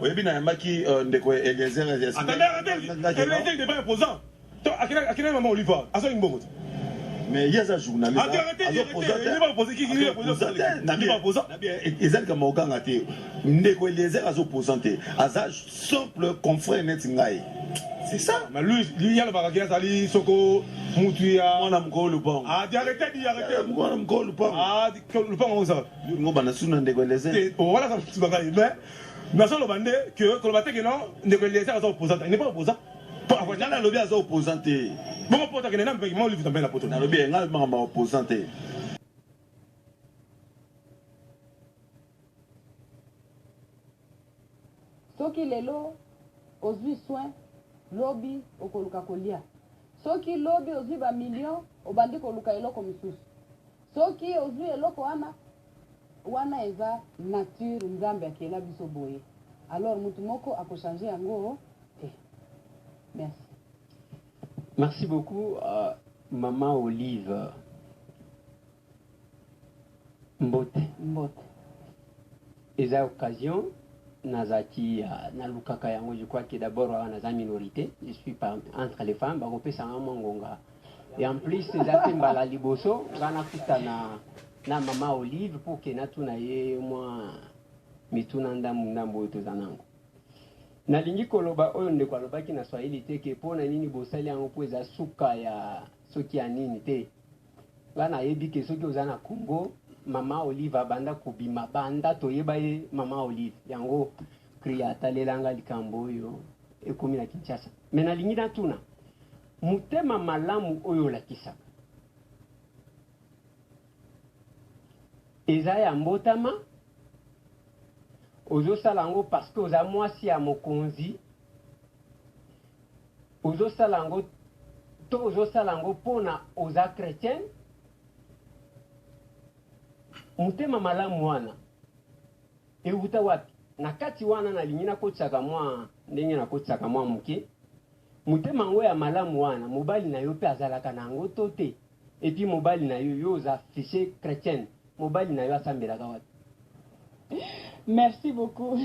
Oui, bien, Maki, ndeko Eliezer. Attendez, Eliezer n'est pas imposant. À quel moment on lui va? À ça, une bonne. Mais il y a un journaliste. Arrêtez, il n'est pas opposé. Qui est opposant? Il n'est pas opposant. Ils ont comme aucun athée. Ndeko Eliezer a opposé. Asa simple confrère Netingaï. C'est ça. Mais lui, il y a le baraguer, Sali, Soko, Moutouya. On a m'go le bon. Ah, arrêtez. On a m'go le bon. Ah, le bon, on ça. Nous avons un Ndeko Eliezer. Voilà, ça me bagaille. Mais, nous avons demandé que le matin, non, Ndeko Eliezer a opposant. Il n'est pas opposant. Dans la lobby, ils sont opposants. Bon, on peut dire que moi, livre la poteau. Dans la lobby, ils sont opposants. Ce qui est là, aux soins, lobby, au Kolukakolia. Ce qui lobby aux yeux, millions, au bandit Kolukailo comme sous. Ce qui aux yeux, l'okoana, wana eza nature, nzambe qui est là, bisoboye. Alors, Moutumoko a changé en gros. Merci. Merci beaucoup, Maman Olive Mbote. Et à l'occasion, Nazati, Nalukaka Yango, je crois que d'abord, on a une minorité. Je suis pas entre les femmes, on peut s'en mangonga. Et en plus, c'est la liboso, on a na Maman Olive pour que natuna ye moi, mitunanda mundambo tozanango. Nalingi koloba oyo ndeko alobaki na Swahili te ke pona nini bosali yango po eza suka ya soki ya nini te bana yebi ke soki oza na Congo Mama Olive banda kubima banda toyeba ye Mama Olive yango kriya talelanga likambo oyo ekomi na Kinshasa me nalingi na tuna mutema malamu oyo lakisaka eza ya mbotama Ozo salango parce que oza mwasi ya mokonzi ozo salango to ozo salango pona oza chrétien mutema malamu wana euta wapi na kati wana na lingina kotsaka mwa ndenge na kotsaka mwa muke mutema ngo ya malamu wana mobali na yo pe azalaka nango tote et puis mobali na yo oza fiché chrétien mobali na yo asambelaka wapi. Merci beaucoup.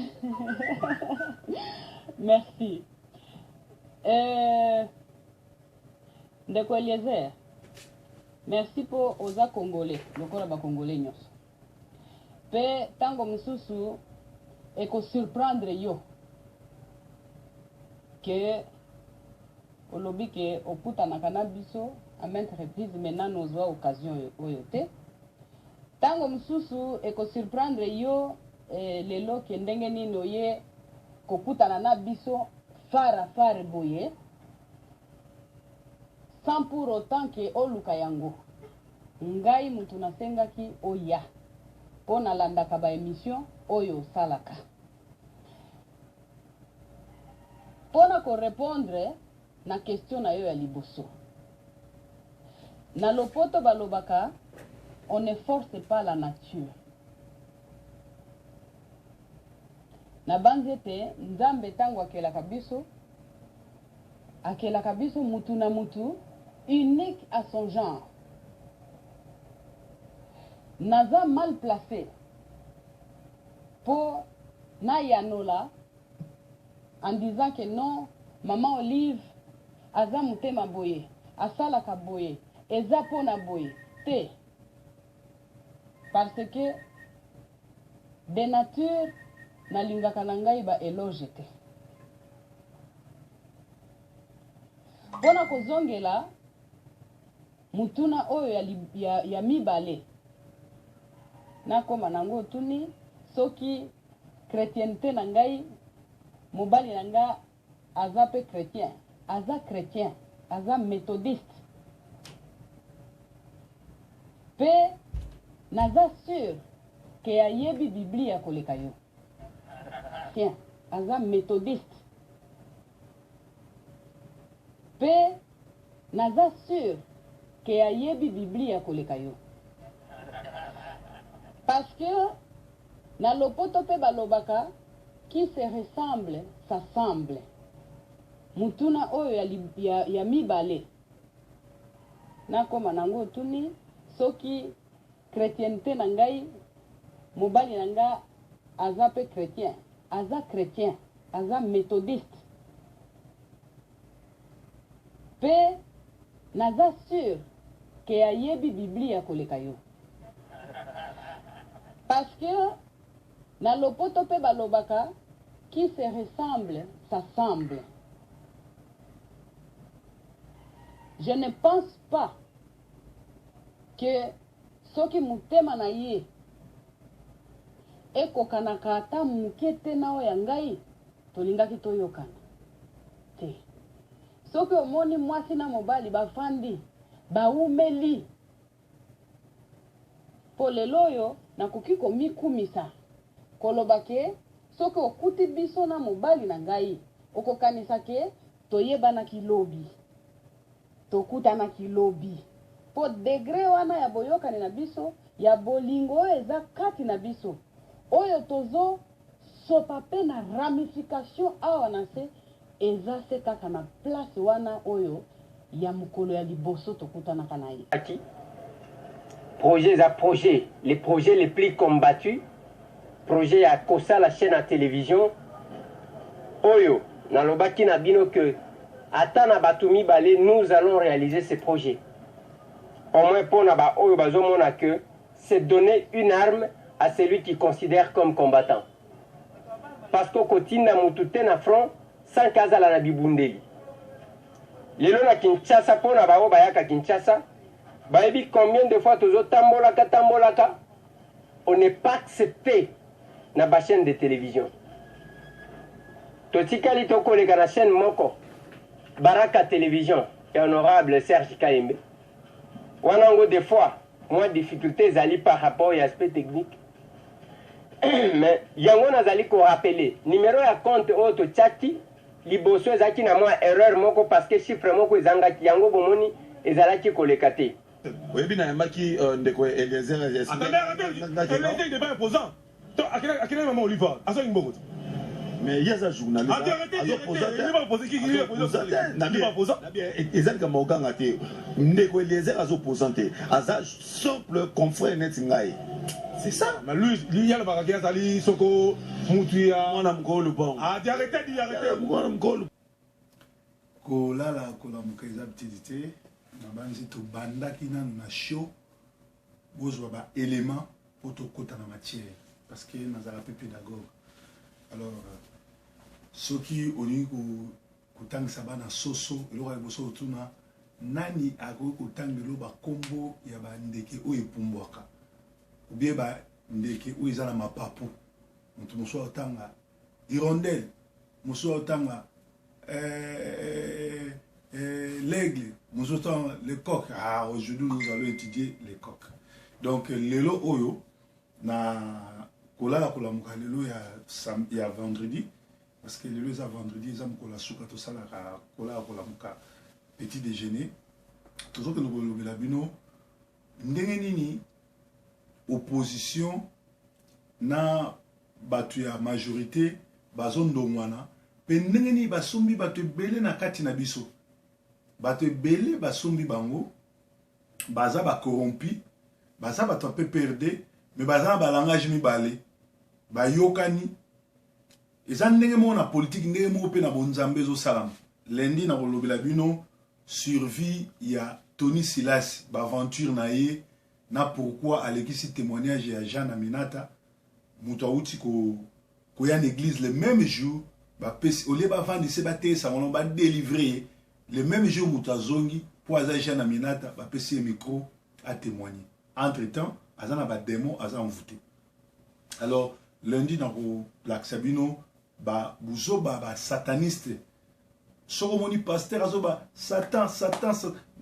Merci. Ndeko Eliezer, merci pour oza Congolais, lokola ba Congolais nyonso. Pe tango mususu eko surprendre yo que olobi ke oputa na cannabis à maintes reprises maintenant nos occasion oyo te. Tango mususu eko surprendre yo lelo ke ndenge nino ye kokutana na biso fara boye sans pour autant que oluka yango ngai mutu nasengaki oya pona landaka ba émission oyo salaka pona ko répondre na question na yo ya liboso na lopoto balobaka on ne force pas la nature. Na banzete nzambe tango akelaka biso mutu na mutu unique à son genre. Naza mal placé pour Nayanola en disant que non, Maman Olive aza mutema boye, asalaka boye, eza pona boye, te. Parce que de nature nalingaka na ngai ba éloge te. Pona kozongela mutuna oyo ya mibale nakoma nango tuni soki chrétienté na ngai mobali na nga aza pe chrétien aza méthodiste pe naza sûr ke ayebi biblia koleka yo tiens aza méthodiste pe naza sûr ke ayebi biblia koleka yo parce que na lopoto pe balobaka qui se ressemble s'assemble mutuna oyo ya mibale nakoma nango tuni soki chrétienté na ngai mobali na nga aza pe chrétien aza méthodiste pe naza sûr ke ayebi Biblia ya koleka yo parce que na lopoto pe balobaka qui se ressemble s'assemble. Je ne pense pas que soki mutema na ye ekokanaka ata muke te nao ya ngai tolingaki toyokana te. Soki omoni mwasi na mobali bafandi baumeli po lelo oyo nakoki komikumisa koloba ke soki okuti biso na mobali na ngai okokanisa ke toyebanaki lobi tokutanaki lobi po degre wana ya boyokani na biso ya bolingo oyo eza kati na biso oyo tozo sopa pe na ramification awa na se eza se kaka na place wana oyo ya mukolo ya liboso tokutanaka na ye. Projet, les projets les plus combattus, projet à Kosa, la chaîne à télévision, Oyo, Nalobaki Nabino que Atana Batumi Balé, nous allons réaliser ces projets. Au moins pour Naba Oyo Bazomona que c'est donner une arme à celui qui considère comme combattant. Parce qu'au quotidien, Moutouté na front, sans casa la Nabibundeli. Lelo na Kinshasa, pour Naba Oyo Bayaka Kinshasa, Baebi, combien de fois tozo tambolaka, on n'est pas accepté na ba chaîne de télévision. Totikali toko lega na chaîne moko, Baraka Télévision et honorable Serge Kaimbe. Wanango des fois, moins difficultés zali par rapport à aspect technique. Mais yango nazali ko rappeler, numéro ya compte auto chati, liboso ezaki na moi erreur moko parce que chiffre moko ezangaki yango bomoni ezalaki kolekate. Oui, bien, il y a ndeko Eliezer. Attendez, il n'est pas imposant. À quel moment on lui va? À ça, il me mais il y a un journaliste. Arrêtez, il n'est pas opposé. Qui est opposant? Il n'est pas opposant. Ils ont comme Oganga, ndeko Eliezer a opposanté. Aza simple confrère Netingaï. C'est ça. Mais lui, il y a le barakia, Sali, Soko, Moutouya. On a m'golo le bon. Ah, arrêtez, On a m'golo. Kola la kola mukaiza petite. Nabanzi to banda kina na show bozwa ba élément pour to kota na matière parce que nazala pe pédagogue. Alors soki oni ko kutangisa bana soso eloko ya boso tuna nani ako kutangelo ba kombo ya ba ndeke o epumbwaka ou bien ba ndeke o ezala mapapu mutu moso otanga hirondelle moso otanga l'aigle, nous autant les coqs. Ah, aujourd'hui nous allons étudier les coqs. Donc lelo oyo na kola la kola muka lelo ya vendredi parce que lelo ya vendredi za mukola suka to sala kola la kola muka petit déjeuner. Toujours que nous lobela bino ndenge nini opposition na batu ya majorité bazondo mwana pe ndenge nini basombi batu belé na kati na biso. Bato belé basombi bango baza ba corrompi baza bato un peu perdé mais baza ba langage mibale ba yokani eza ndenge mo na politique ndenge mo pe na bonzambe zo salam lundi na kolobela bino survie ya Tony Silas ba aventure na ye na pourquoi alekisi témoignage ya Jean Aminata muto auti ko ya l'église le même jour ba pesi olé ba vendre se ba té ça on ba délivrer le même jour, Moutazongi, pour Azajan Aminata, va passer un micro à témoigner. Entre-temps, Azan a un démon, Azan envoûté. Alors, lundi, dans le Sabino, Bouzo, sataniste. Soromoni pasteur, Azoba, Satan,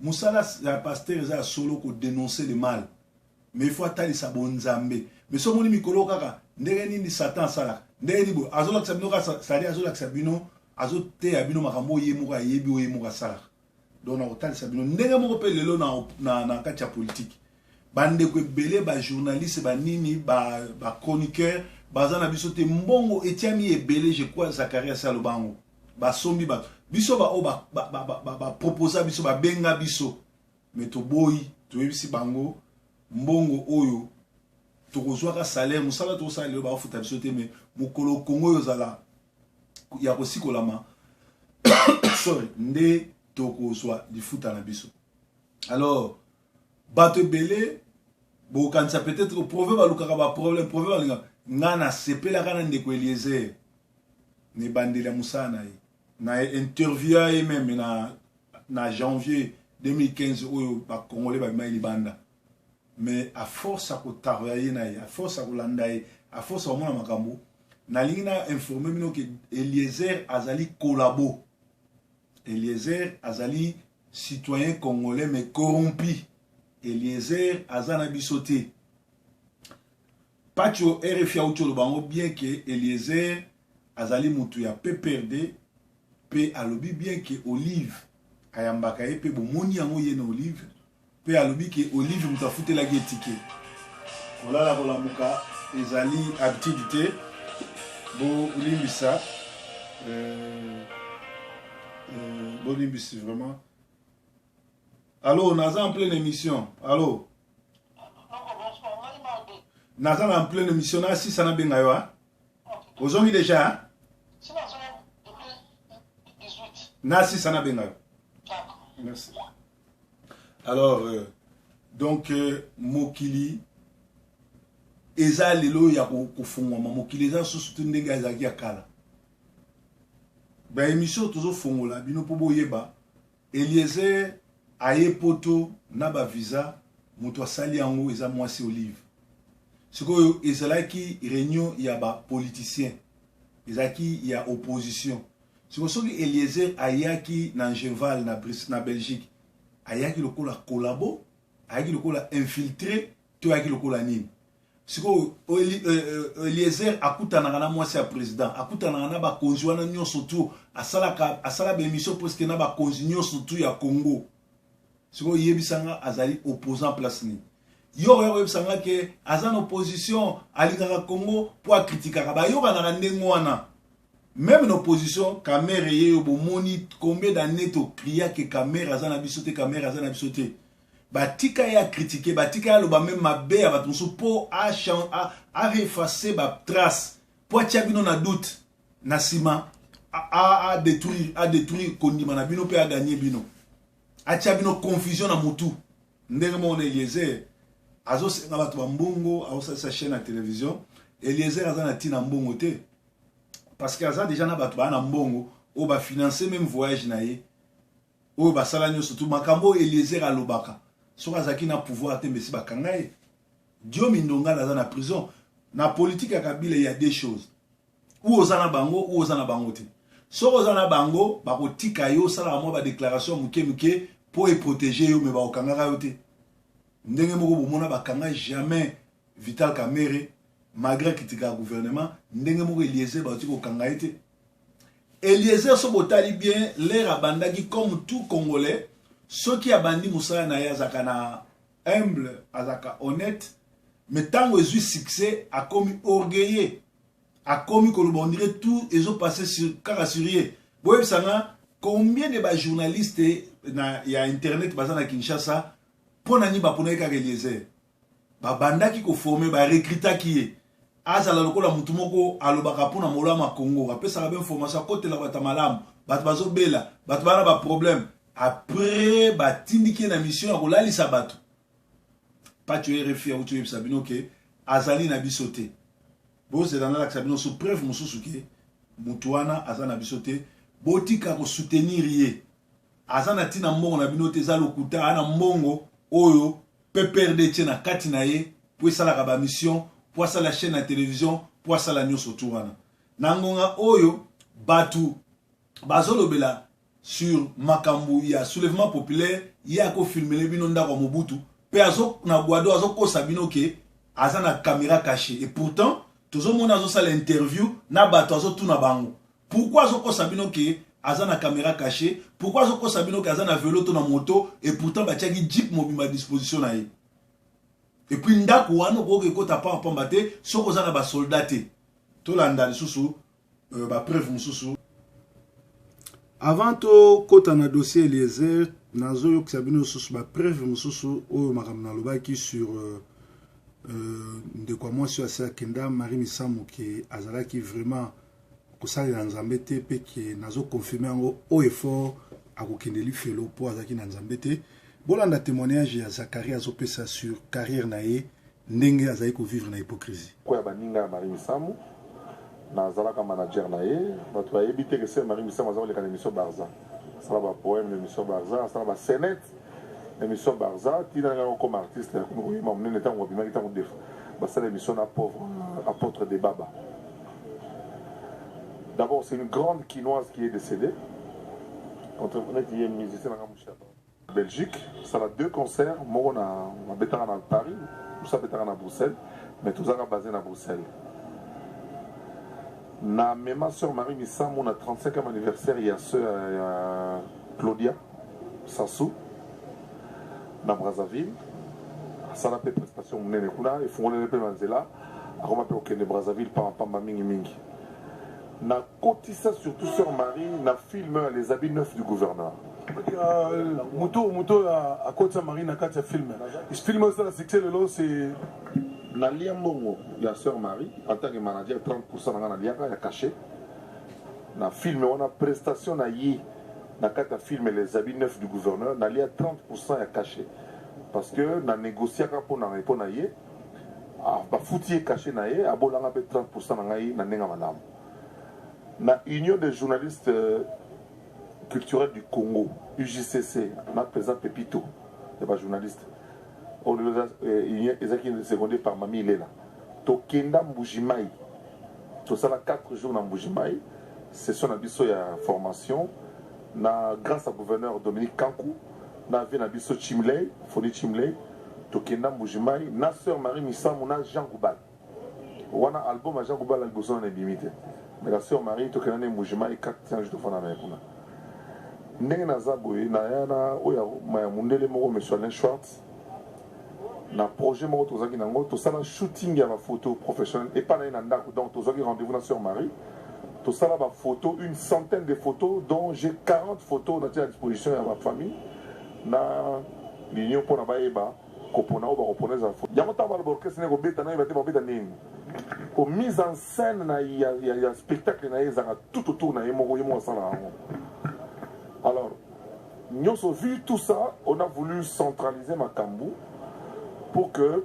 Moussala, la pasteur, Aza solo pour dénoncer le mal. Mais il faut attendre sa bonne zambé. Mais Soromoni Mikolo Kaka, Ndeni Satan, Sala, Ndeni Bo, Azola Sabino, Sali Azola Sabino, azo te abino makambo yemuka yebi o yemuka sala donc na otali sabino ndenge moko pe lelo na kati ya politique bande ko belé ba journaliste ba nini ba chroniqueur baza na biso te mbongo etiami ebele je crois Zakaria Salobango ba sombi ba biso ba o ba proposer biso ba benga biso mais to boy to yebisi bango mbongo oyo to kozwaka salaire musala to salaire ba futa biso te mais mukolo Congo yozala ya kosikolama sorry nde tokozwa lifuta na biso. Alors bato ebele bokanisa peut-être prouver balukaka ba problème prouver balinga ngana sepela kana ndeko Eliezer ne bandela musana ye na interview ye même na janvier 2015 oyo ba congolais ba maili banda mais à force à kotarwaye na ye à force à kolanda ye à force à mona makambo na lingina informer mino que Eliezer azali collabo Eliezer azali citoyen congolais mais corrompu. Eliezer azana bisoté. Pacho RFI auto bango bien que Eliezer azali mutu ya PPRD pe alobi bien que Olive ayambaka ye pe bomoni yango ye na Olive pe alobi que Olive mutafute la getike. Olala kola muka ezali habitude bo limbisa bo limbisi vraiment. Allô, Naza en pleine émission. Allô. Naza en pleine émission. Si ça n'a bien eu. Aujourd'hui déjà. Si ça n'a bien eu. Merci. Alors, donc, Mokili. Eza lelo ya kufungwa. Mokili eza susutu ndenga ezaki akala. Ba émission toujours fongola. Bino pobo yeba. Eliezer. Aye poto na ba visa muto asali yango eza mwasi Olive sikoyo ezalaki réunion ya ba politicien ezaki ya opposition sikoyo soki Eliezer ayaki na Genval na Belgique ayaki lokola collabo ayaki lokola infiltré to ayaki lokola nini sikoyo Eliezer akutanaka na mwasi ya président akutanaka na ba konzi wana nyonso tu asala ba émission presque na ba konzi nyonso tu ya Congo. Si vous avez azali opposant place ni. Yo yebisanga ke azan opposition alingaka Congo pour critiquer ba yo kana ndengwana. Même l'opposition caméra ye bomoni combien d'années to cria que caméra azana bisoté caméra azana bisoté. Batika ya critiquer batika ya loba même mabe ya batunso pour a effacer ba trace pour tia bino na doute na sima a détruire kondima na bino pe a gagner bino. Atia bino confusion na mutu ndenge mo Eliezer azo senga bato mbongo azo sa chaîne à télévision Eliezer azana tina mbongo te parce que aza déjà na bato na mbongo o ba financer même voyage na ye o ba sala nyo surtout makambo Eliezer alobaka soka zaki na pouvoir te mbesi bakanga ye Dio Mindonga aza na prison na politique ya Kabila il y a deux choses ou ozana bango ou ozana bango te soko ozana bango bakotika yo sala mo ba déclaration muke pour protéger yo me ba okangaka yo te ndenge moko bomona bakanga jamais Vital Kamerhe malgré critique gouvernement ndenge moko Eliezer ba tiko kanga te Eliezer so botali bien l'air abandaki comme tout congolais ceux qui abandi musala na ya zakana humble azaka honnête mais tango ezui succès a comme orgueilleux a comme on dirait tout ils ont passé sur carassurie boye sanga combien de journalistes na ya internet bazana Kinshasa pona ni ba pona ka Eliezer ba bandaki ko former ba recruter ki azala lokola mutu moko alobaka pona molama Congo apesa ka ben formation côté la bata malamu bat bazo bela bat bana ba problème après ba tindiki na mission ya kolalisa bato pas tu RFI ou tu sabino ke azali na bisoté bo c'est dans la sabino sous preuve mususu ke mutuana azana bisoté botika ko soutenir ye azana tina mbongo na bino te za lokuta ana mbongo oyo PPRD tena kati na ye pour ça la mission pour ça la chaîne à télévision pour ça la news autour wana nangonga oyo batu bazolobela sur makambu ya soulèvement populaire ya ko filmer bino ndako Mobutu pe azo na Guado azo ko sabino ke azana caméra cachée et pourtant tozo mona azo sala interview na bato azo tuna bango. Pourquoi Zoko Sabino qui a na caméra cachée? Pourquoi Zoko Sabino qui a na vélo na moto et pourtant batiaki jeep mobile à disposition na ye? Et puis ndako wano ko ke kota pa pambate soko za na ba soldaté. To landa lisusu ba preuve mususu. Avant to kota na dossier Eliezer nazo yo Sabino susu ba preuve mususu o makamna lobaki sur de quoi moi sur Kenda Marie Misamu qui azala qui vraiment kosalela nzambe te mpe ke nazokonfirme yango au effort akokende lifelo mpo azalaki na nzambe te. Bolanda témoignage ya Zakari azopesa sur carrière na ye ndenge azali kovivre na hypocrisie. Koya baninga ya Marie Misamu nazalaka manager na ye bato bayebi te ke se Marie Misamu azalaka na émission Barza asala bapoème na émission Barza asala basenete na émission Barza tina ngaka comme artiste oyima monene ntango abimaki ntango defa basala émission na pauvre apôtre de Baba. D'abord c'est une grande quinoise qui est décédée entrepreneur qui est musicien dans la Belgique. Ça a 2 concerts. Moi, on a bétara à Paris, nous sommes bétara à Bruxelles, mais tous sont basés à Bruxelles. Na ma soeur Marie Missam, on a 35e anniversaire, il y a soeur Claudia Sassou, na Brazzaville. Ça a fait prestation, il faut qu'on ait peu manzela. Après, on peut Brazzaville par mingi mingi. Na cotisa surtout sur Marie, na film Les habits neufs du gouverneur. Muto à côté Marie na katia film. Ce film ça la succès le lot c'est na liambongo ya sœur Marie en tant que manager 30% na liaka ya caché. Na film on a prestation na yi na katia film Les habits neufs du gouverneur na lia 30% ya caché parce que na négocier pour na ye ba fouti caché na ye abolanga pe 30% na ngai na nenga malamu. La Union des journalistes culturels du Congo, UJCC, on a présent Pepito, c'est pas journaliste. Ils sont secondés par Mami Lela. Tokenda Mbujimai, tout ça, 4 jours dans Mbujimai, c'est son abisso de formation. Grâce au gouverneur Dominique Kankou, on a vu l'abisso Chimley, Foni Chimley, Tokenda Mbujimai, na sœur Marie Missam, on a Jean Goubal. On a un album à Jean Goubal, il y a un limité. Mais la sœur Marie, tu connais Moujima et 4 jours de fond à la main. Nenga Zaboui, Nayana, Oya, Mundele Moro, M. Alain Schwartz, na projet Moro Tozaki Nango, tout ça, shooting à la photo professionnelle, et pas Nanda, donc Tozaki rendez-vous dans la sœur Marie, tout ça, la photo, une centaine de photos, dont j'ai 40 photos à disposition à ma famille, na l'union pour la Baïba, Kopona, Obaroponais, la photo. Yamata Balborkes, Nego Betana, il va te Beta Ning. Pour mise en scène, il y a un spectacle tout autour de alors, nous avons vu tout ça, on a voulu centraliser Makambu pour que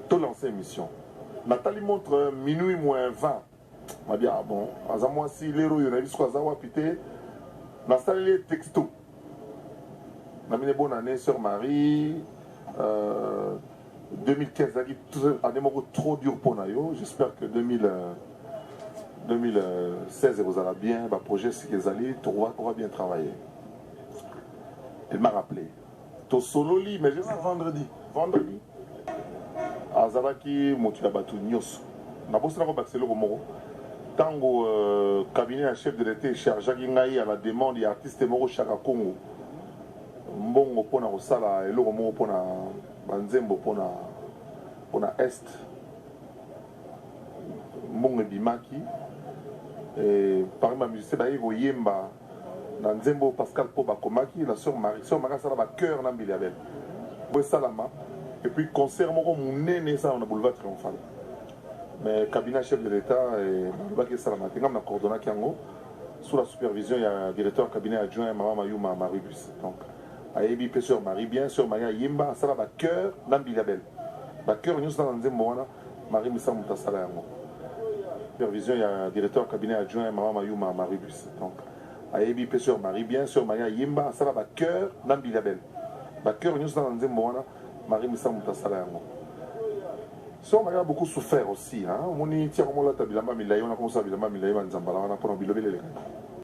tout lancer l'émission. Nathalie montre minuit moins 20. Je dit, ah bon, à moi si l'héros, il y a vu ce qu'on a pité, on a installé les textos. On a mis une bonne année sur Marie. 2015, a des mots trop durs pour nous. J'espère que 2016, vous allez bien. Le projet, c'est qu'ils allaient, on va bien travailler. Elle m'a rappelé. To solo li, mais juste vendredi. Vendredi. Azalaki, Motia Batu, Nyos. Na bosse na ko le Moro. Tango cabinet chef de l'État chargé à la demande des artistes Moro Chaka Congo. Mbongo pona osala eloko moko pona banzembo pona est mbongo ebimaki parmi ma musicien baye koyemba na nzembo Pascal po bakomaki la sœur Marie asala bacœur na mbili ya belle po esalama et puis concert moko monene esala na boulevard triomphal mais cabinet chef de l'État balobaki esalama te ngam na coordonnaki yango sous la supervision ya directeur cabinet adjoint Mama Mayuma Maribus donc Ayebi pe sœur Marie bien sœur Marie yemba asala ba cœur na bilabel ba cœur nyusa na nzembo wana Marie Missam mutasala yango supervision ya directeur cabinet adjoint Mama Mayuma Maribus donc Ayebi pe sœur Marie bien sœur Marie yemba asala ba cœur na bilabel ba cœur nyusa na nzembo wana Marie Missam mutasala yango sœur Marie a beaucoup souffert aussi hein moni tia komola tabilamba milayi on a commencé à bilamba milayi banzambala wana pour bilobele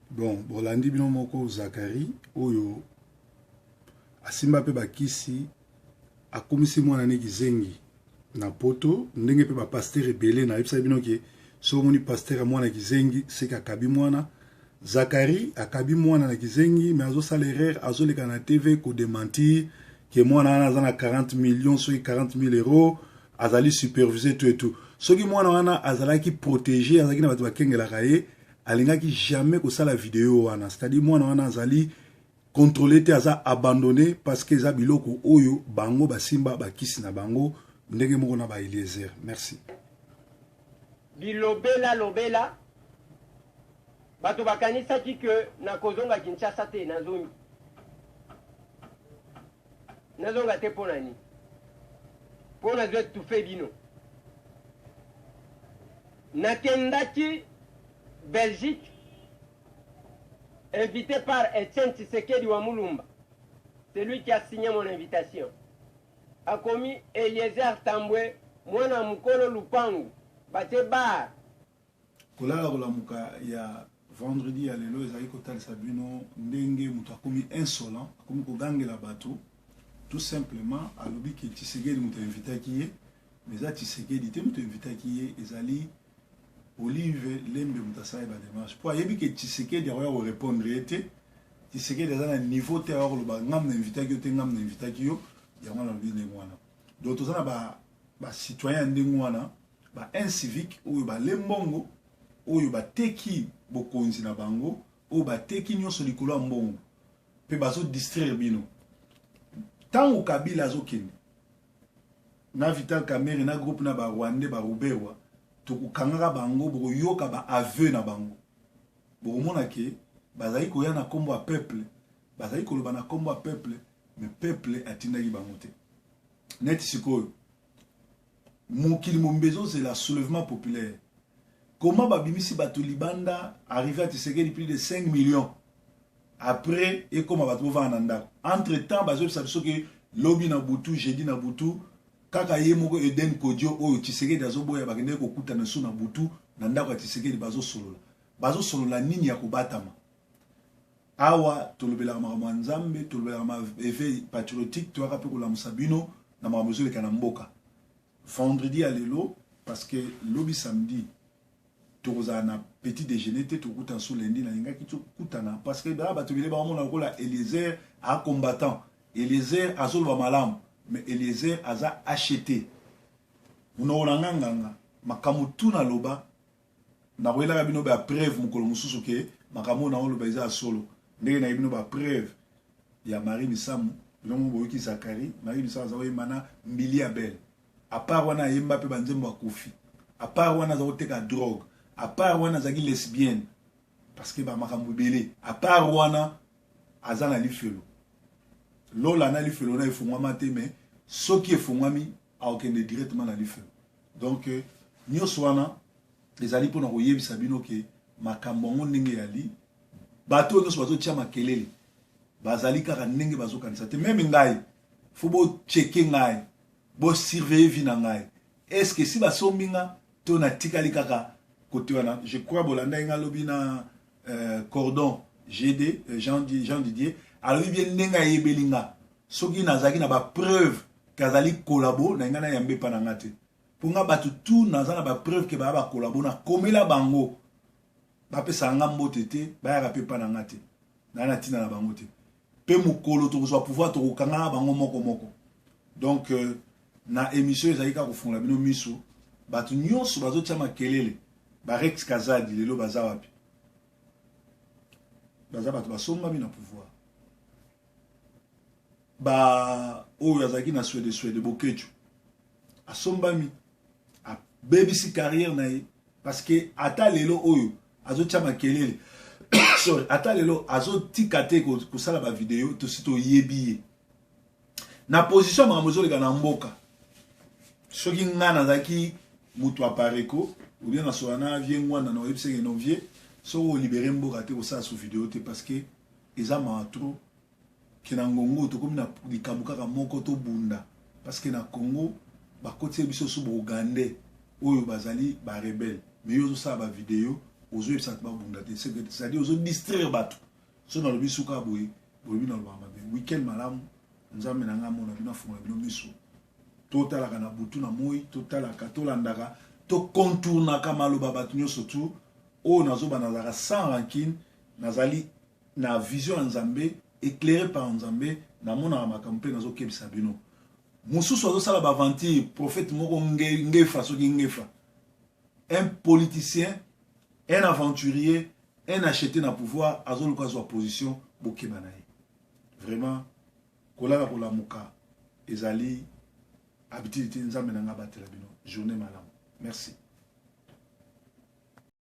bon bolandi bino moko Zakari oyo asimba pe bakisi akomisi mwana ne kizengi na poto ndenge pe ba pasteur rebele na yebisa bino ke so moni pasteur mwana kizengi seka kabi mwana Zakari akabi mwana na kizengi mais azo sala erreur azo leka na TV ko démentir que mwana ana zana 40 millions so 40 000 euros azali superviser tout et tout soki mwana wana azalaki protéger azalaki na bato bakengela kaye alingaki jamais ko sala vidéo wana c'est-à-dire mwana wana azali contrôler te aza abandonné parce que za biloko oyo bango basimba bakisi na bango ndenge moko na ba Eliezer merci bilobela lobela bato bakanisaki ke nakozonga Kinshasa te nazongi nazonga te mpo nani mpo nazwa etufe bino nakendaki Belgique invité par Etienne Tshisekedi wa Mulumba. C'est lui qui a signé mon invitation. A commis Eliezer Tambwe, mwana mukolo lupangu, bate bar. Kolala kolamuka ya vendredi ya lelo ezali kotalisa bino ndenge mutu akomi insolent, akomi kogangela bato. Tout simplement, alobi ke Tshisekedi mutu invitaki ye, mais za Tshisekedi te mutu invitaki ye ezali Olive Lembe Moutassaï ba démarche. Pour ayebi que Tshisekedi a répondre été Tshisekedi a un niveau te alors le ngam na invité ki te ngam na invité ki yo ya mwana lobi ngwana. Donc tous ça ba citoyen ndengwana ba incivique ou ba lembongo ou ba teki bokonzi na bango ou ba teki nyonso likolo mbongo. Pe bazo distraire bino. Tango Kabila azokende. Na Vital Kamerhe na groupe na ba Rwandais ba Ruberwa tokukangaka bango bokoyoka ba aveu na bango bokomona ke bazali koya na kombo ya peuple bazali koloba na kombo ya peuple mais peuple atindaki bango te neti sikoyo mokili mombezo c'est la soulèvement populaire comment babimisi bato libanda arrivé à Tshisekedi plus de 5 millions après et comment bato bovanda na ndako entre temps bazoyebisa biso ke lobi na butu jeudi na butu kaka ye moko Eden Kodio oyo Tshisekedi azoboya bakende kokutana su na butu na ndako ya Tshisekedi bazo solola nini ya kobatama awa tolobelaka makambo ya Nzambe tolobelaka ma éveil patriotique toyaka mpe kolamusa bino na makambo ezoleka na mboka vendredi ya lelo parce que lobi samedi tokozala na petit déjeuner te tokutana su lundi nalingaki tokutana parce que bato bile baomona lokola Eliezer a combattant Eliezer azoloba malamu mais Eliezer aza acheté. Munaolanga nganga makamutu na loba na koyelaka bino ba preuve mukolo mususu ke makamu na loba eza solo ndenge na bino ba preuve ya Marie Misamu bino boyoki Zakari Marie Misamu za oyemana mbili ya belle à part wana yemba pe banzembo akufi à part wana za oteka drogue à part wana za ki lesbienne parce que ba makamu belé à part wana azana lifelo lola na lifelo na ifungwama te mais ce qui est fongwami a aucun directement na lifelo donc nyonso wana ezali mpona koyebisa bino ke makambo yango ndenge yali bato nyonso bazotia makelele bazali kaka ndenge bazokanisa te meme ngai fo bocheke ngai bosurveille vi na ngai est ce que si basombi nga to natikali kaka kote wana je crois bolanda nga lobi na cordon GD Jean Didier alobi bien ndenge ayebeli nga soki nazalaki na bapreuve kazali kolabo na nga na yambe pa na nga te mpo nga bato tu naza na bapreuve ke baya bakolabo na komela bango bapesaka nga mbote te bayaka mpe pa na nga te na na ntina na bango te mpe mokolo tokozwa pouvoir tokokanga bango moko donc na émission ezali kaka kofungola bino miso bato nyonso bazotia makelele barex kazadi lelo baza wapi baza bato basombami na pouvoir ba oyo azalaki na Suède bokecho asombami abebisi carrière na ye parce que ata lelo oyo azotia makelele sorry ata lelo azotika te kosala ba video tosi toyebi ye na position makambo ezoleka na mboka soki nga nazalaki mutu apareko ou bien nasola na vie ngwana na oyebisenge no vie soko olibere mboka te kosala so video te parce que eza mawa trop ke na ngongo tokomi na likambo kaka moko to bunda parce que na Congo bakotie biso so bougandais oyo bazali ba rebelle mais yo ozosala ba video ozoyebisa ba bunda te c'est-à-dire ozo distraire bato so na lobi suka boye boyebi na loba mabe weekend malamu nzambe na nga mona bino fungola bino miso totalaka na butu na moi totalaka tolandaka tocontournaka maloba bato nyonso tu oyo nazoba nazalaka sans rancune nazali na vision ya Nzambe éclairé par Nzambe na mona makambo mpe nazokebisa bino mosusu azosala baventure prophète moko ngefa soki ngefa un politicien un aventurier un acheté na pouvoir azoluka azwa position bokeba na ye vraiment kolala kolamuka ezali habitude te Nzambe na nga batela bino journée malamu merci.